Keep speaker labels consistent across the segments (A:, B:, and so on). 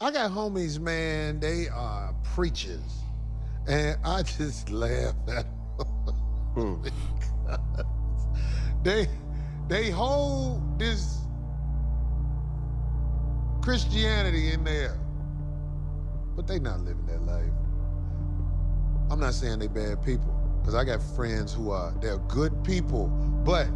A: I got homies, man, they are preachers. And I just laugh at
B: Hmm.
A: them. They they hold this Christianity in there, but they not living their life. I'm not saying they bad people, because I got friends they're good people, but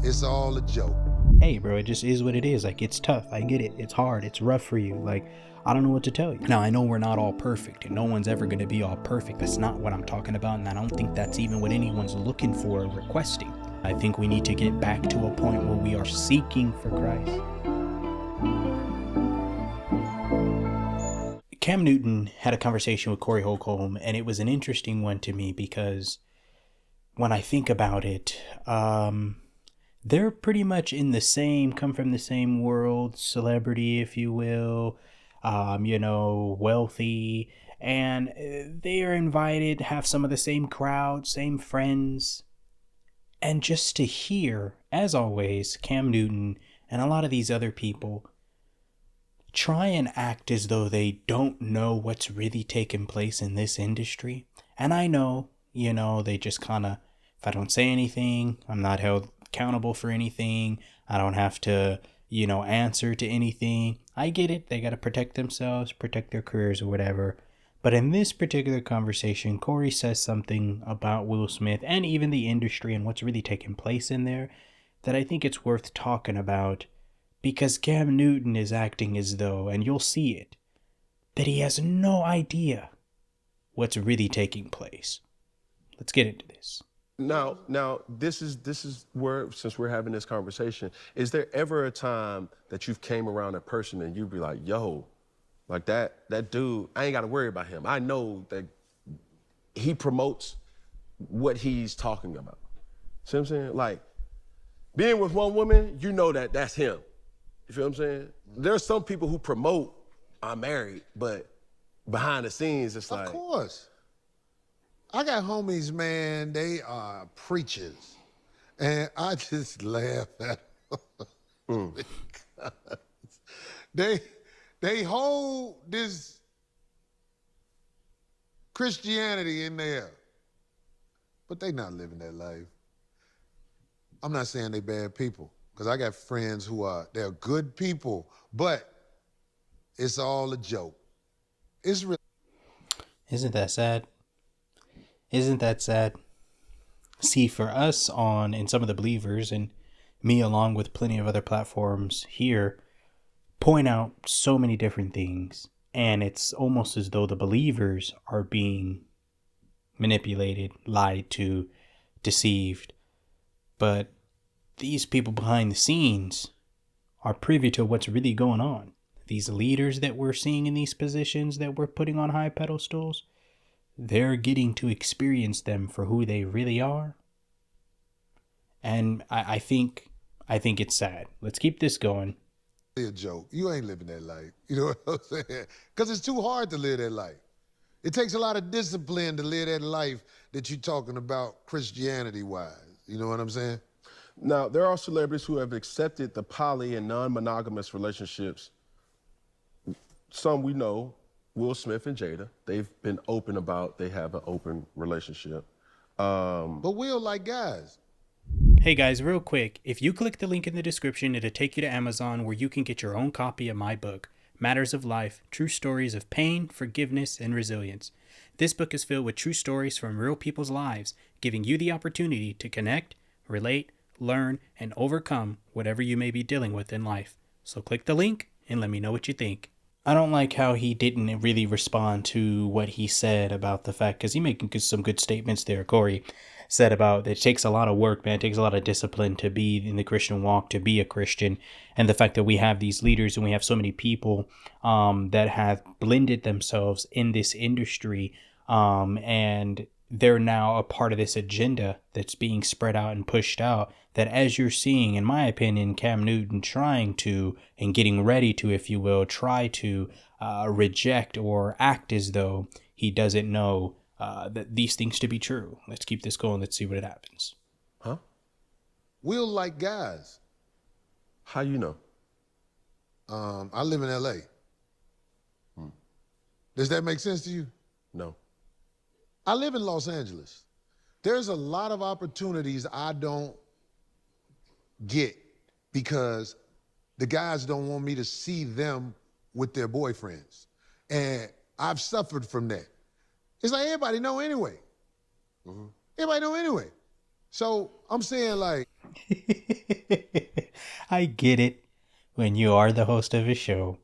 A: it's all a joke.
C: Hey, bro, it just is what it is. Like, it's tough. I get it. It's hard. It's rough for you. Like, I don't know what to tell you. Now, I know we're not all perfect, and no one's ever going to be all perfect. That's not what I'm talking about, and I don't think that's even what anyone's looking for or requesting. I think we need to get back to a point where we are seeking for Christ. Cam Newton had a conversation with Corey Holcomb, and it was an interesting one to me because when I think about it, they're pretty much come from the same world, celebrity, if you will, wealthy, and they are invited, have some of the same crowd, same friends. And just to hear, as always, Cam Newton and a lot of these other people try and act as though they don't know what's really taking place in this industry. And I know, they just kind of, if I don't say anything, I'm not held accountable for anything. I don't have to, answer to anything. I get it. They got to protect themselves, protect their careers or whatever. But in this particular conversation, Corey says something about Will Smith and even the industry and what's really taking place in there that I think it's worth talking about, because Cam Newton is acting as though, and you'll see it, that he has no idea what's really taking place. Let's get into this.
B: Now, this is where, since we're having this conversation, is there ever a time that you've came around a person and you'd be like, yo, like that dude, I ain't got to worry about him. I know that he promotes what he's talking about. See what I'm saying? Like, being with one woman, you know that's him. You feel what I'm saying? There's some people who promote I'm married, but behind the scenes, it's like...
A: Of course. I got homies, man, they are preachers. And I just laugh at them. They hold this Christianity in there, but they not living their life. I'm not saying they bad people, because I got friends they're good people, but it's all a joke. It's real.
C: Isn't that sad? Isn't that sad? See, for us in some of the believers, and me along with plenty of other platforms here, point out so many different things, and it's almost as though the believers are being manipulated, lied to, deceived. But these people behind the scenes are privy to what's really going on. These leaders that we're seeing in these positions that we're putting on high pedestals, they're getting to experience them for who they really are. And I think it's sad. Let's keep this going.
A: A joke. You ain't living that life. You know what I'm saying? Because it's too hard to live that life. It takes a lot of discipline to live that life that you're talking about Christianity-wise. You know what I'm saying?
B: Now, there are celebrities who have accepted the poly and non-monogamous relationships. Some we know, Will Smith and Jada, they've been open about they have an open relationship.
A: But Will like guys.
C: Hey guys, real quick, if you click the link in the description, it'll take you to Amazon where you can get your own copy of my book, Matters of Life, True Stories of Pain, Forgiveness, and Resilience. This book is filled with true stories from real people's lives, giving you the opportunity to connect, relate, learn, and overcome whatever you may be dealing with in life. So click the link and let me know what you think. I don't like how he didn't really respond to what he said about the fact, because he making some good statements there. Corey said about it takes a lot of work, man. It takes a lot of discipline to be in the Christian walk, to be a Christian. And the fact that we have these leaders and we have so many people that have blended themselves in this industry, and they're now a part of this agenda that's being spread out and pushed out, that as you're seeing, in my opinion, Cam Newton trying to, and getting ready to, if you will, try to reject or act as though he doesn't know that these things to be true. Let's keep this going. Let's see what happens.
B: Huh?
A: Will like guys.
B: How you know?
A: I live in L.A. Does that make sense to you?
B: No.
A: I live in Los Angeles. There's a lot of opportunities I don't get because the guys don't want me to see them with their boyfriends. And I've suffered from that. It's like everybody know anyway. Everybody know anyway. So I'm saying like,
C: I get it. When you are the host of a show,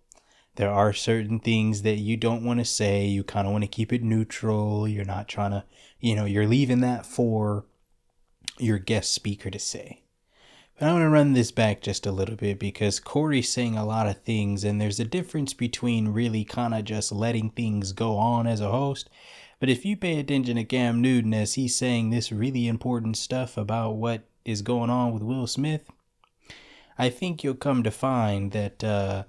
C: there are certain things that you don't want to say. You kind of want to keep it neutral. You're not trying to, you're leaving that for your guest speaker to say. But I want to run this back just a little bit because Corey's saying a lot of things, and there's a difference between really kind of just letting things go on as a host. But if you pay attention to Cam Newton as he's saying this really important stuff about what is going on with Will Smith, I think you'll come to find that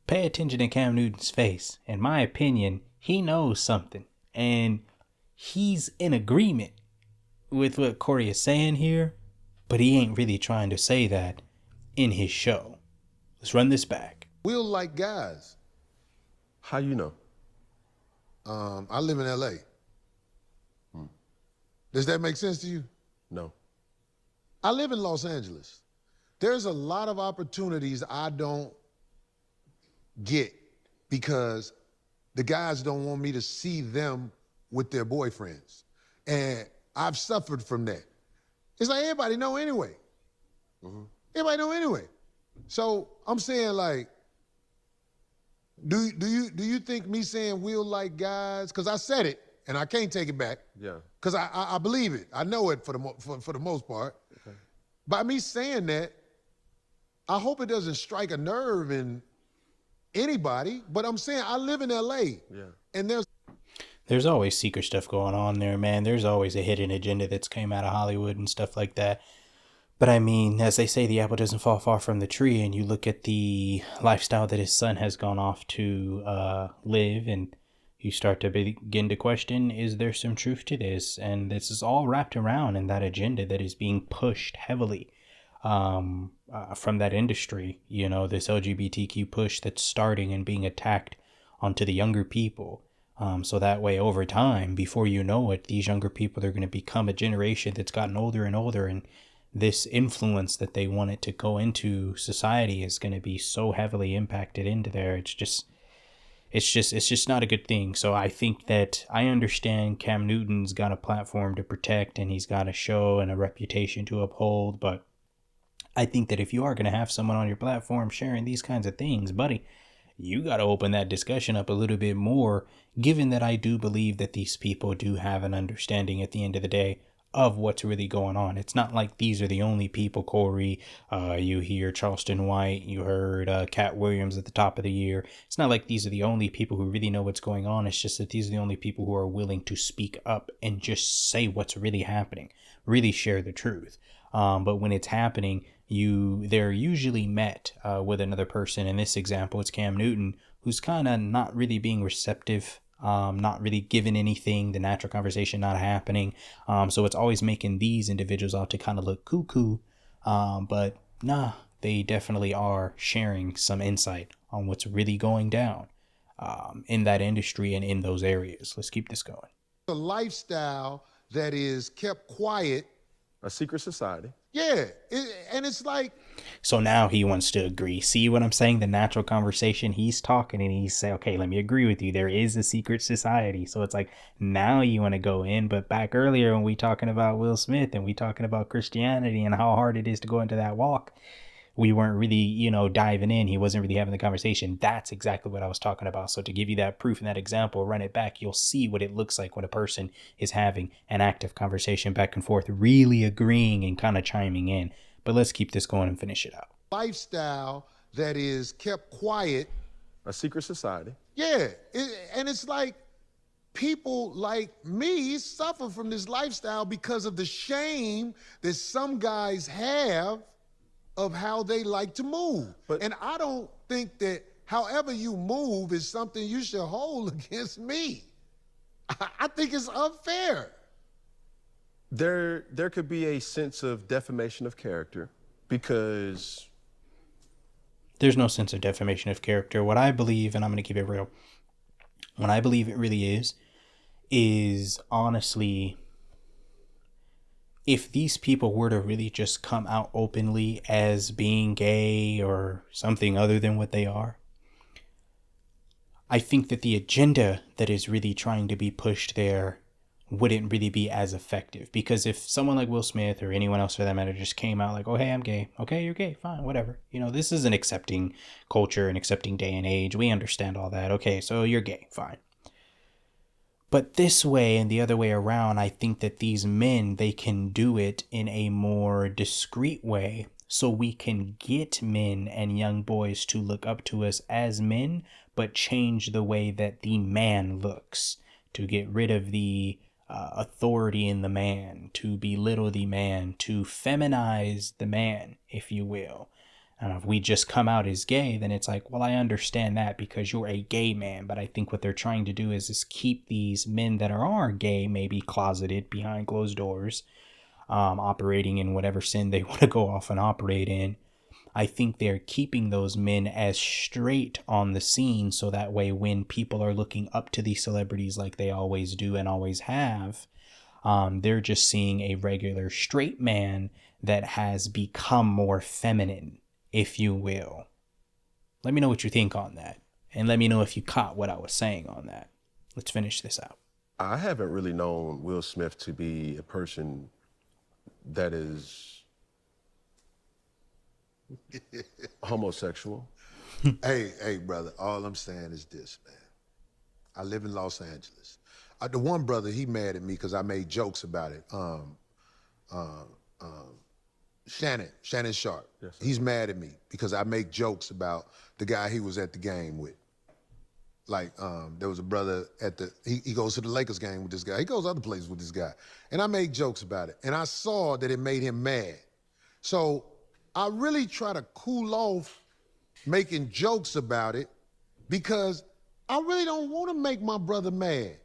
C: pay attention to Cam Newton's face. In my opinion, he knows something, and he's in agreement with what Corey is saying here, but he ain't really trying to say that in his show. Let's run this back.
A: Will like guys.
B: How you know?
A: I live in LA. Does that make sense to you?
B: No.
A: I live in Los Angeles. There's a lot of opportunities I don't get because the guys don't want me to see them with their boyfriends. And I've suffered from that. It's like everybody know anyway. Everybody know anyway. So I'm saying like, do you think me saying Will like guys, because I said it and I can't take it back.
B: Yeah.
A: Because I believe it. I know it for the most part. Okay. By me saying that, I hope it doesn't strike a nerve in anybody, but I'm saying I live in LA.
B: Yeah.
A: And
C: there's always secret stuff going on there, man. There's always a hidden agenda that's came out of Hollywood and stuff like that. But I mean, as they say, the apple doesn't fall far from the tree, and you look at the lifestyle that his son has gone off to live, and you start to begin to question, is there some truth to this? And this is all wrapped around in that agenda that is being pushed heavily from that industry, this LGBTQ push that's starting and being attacked onto the younger people. So that way, over time, before you know it, these younger people are going to become a generation that's gotten older and older, and this influence that they want it to go into society is going to be so heavily impacted into there. It's just not a good thing. So I think that I understand Cam Newton's got a platform to protect and he's got a show and a reputation to uphold. But I think that if you are going to have someone on your platform sharing these kinds of things, buddy, you got to open that discussion up a little bit more, given that I do believe that these people do have an understanding at the end of the day of what's really going on. It's not like these are the only people, Corey. You hear Charleston White, you heard Cat Williams at the top of the year. It's not like these are the only people who really know what's going on. It's just that these are the only people who are willing to speak up and just say what's really happening, really share the truth. But when it's happening, they're usually met with another person. In this example, it's Cam Newton, who's kind of not really being receptive, not really giving anything, the natural conversation not happening. So it's always making these individuals out to kind of look cuckoo. But nah, they definitely are sharing some insight on what's really going down in that industry and in those areas. Let's keep this going.
A: a lifestyle that is kept quiet.
B: A secret society.
A: Yeah, and it's like...
C: So now he wants to agree. See what I'm saying? The natural conversation, he's talking and he's saying, okay, let me agree with you. There is a secret society. So it's like, now you want to go in. But back earlier when we talking about Will Smith and we talking about Christianity and how hard it is to go into that walk, we weren't really, diving in. He wasn't really having the conversation. That's exactly what I was talking about. So to give you that proof and that example, run it back, you'll see what it looks like when a person is having an active conversation back and forth, really agreeing and kind of chiming in. But let's keep this going and finish it out.
A: Lifestyle that is kept quiet.
B: A secret society.
A: Yeah, and it's like people like me suffer from this lifestyle because of the shame that some guys have of how they like to move. And I don't think that however you move is something you should hold against me. I think it's unfair.
B: There could be a sense of defamation of character because...
C: There's no sense of defamation of character. What I believe, and I'm going to keep it real, What I believe it really is honestly, if these people were to really just come out openly as being gay or something other than what they are, I think that the agenda that is really trying to be pushed there wouldn't really be as effective. Because if someone like Will Smith or anyone else for that matter just came out like, oh, hey, I'm gay. Okay, you're gay. Fine, whatever. You know, this is an accepting culture, an accepting day and age. We understand all that. Okay, so you're gay. Fine. But this way and the other way around, I think that these men, they can do it in a more discreet way, so we can get men and young boys to look up to us as men, but change the way that the man looks, to get rid of the authority in the man, to belittle the man, to feminize the man, if you will. And if we just come out as gay, then it's like, well, I understand that because you're a gay man. But I think what they're trying to do is keep these men that are gay, maybe closeted behind closed doors, operating in whatever sin they want to go off and operate in. I think they're keeping those men as straight on the scene, so that way when people are looking up to these celebrities like they always do and always have, they're just seeing a regular straight man that has become more feminine, if you will. Let me know what you think on that. And let me know if you caught what I was saying on that. Let's finish this out.
B: I haven't really known Will Smith to be a person that is homosexual.
A: Hey, brother, all I'm saying is this, man. I live in Los Angeles. The one brother, he mad at me because I made jokes about it. Shannon Sharp.
B: Yes, sir.
A: He's mad at me because I make jokes about the guy he was at the game with. Like, there was a brother he goes to the Lakers game with this guy. He goes other places with this guy. And I make jokes about it. And I saw that it made him mad. So I really try to cool off making jokes about it because I really don't want to make my brother mad.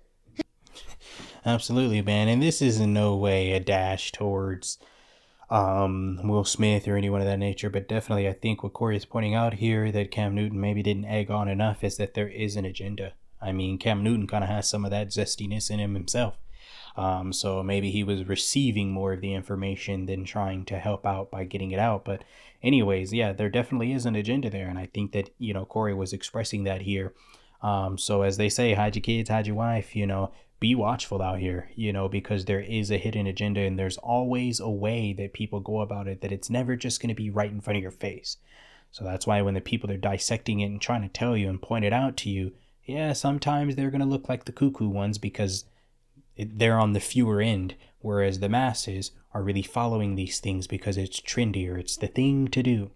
C: Absolutely, man. And this is in no way a dash towards Will Smith or anyone of that nature, but definitely I think what Corey is pointing out here that Cam Newton maybe didn't egg on enough is that there is an agenda. I mean, Cam Newton kind of has some of that zestiness in him himself. So maybe he was receiving more of the information than trying to help out by getting it out. But anyways, yeah, there definitely is an agenda there. And I think that, you know, Corey was expressing that here. So as they say, hide your kids, hide your wife, you know, be watchful out here, you know, because there is a hidden agenda and there's always a way that people go about it, that it's never just going to be right in front of your face. So that's why when the people are dissecting it and trying to tell you and point it out to you, yeah, sometimes they're going to look like the cuckoo ones because they're on the fewer end, whereas the masses are really following these things because it's trendier, it's the thing to do.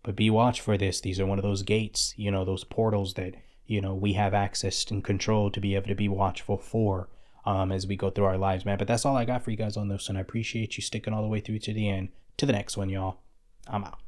C: But be watch for this. These are one of those gates, you know, those portals that, you know, we have access and control to be able to be watchful for as we go through our lives, man. But that's all I got for you guys on this, and I appreciate you sticking all the way through to the end. To the next one, y'all. I'm out.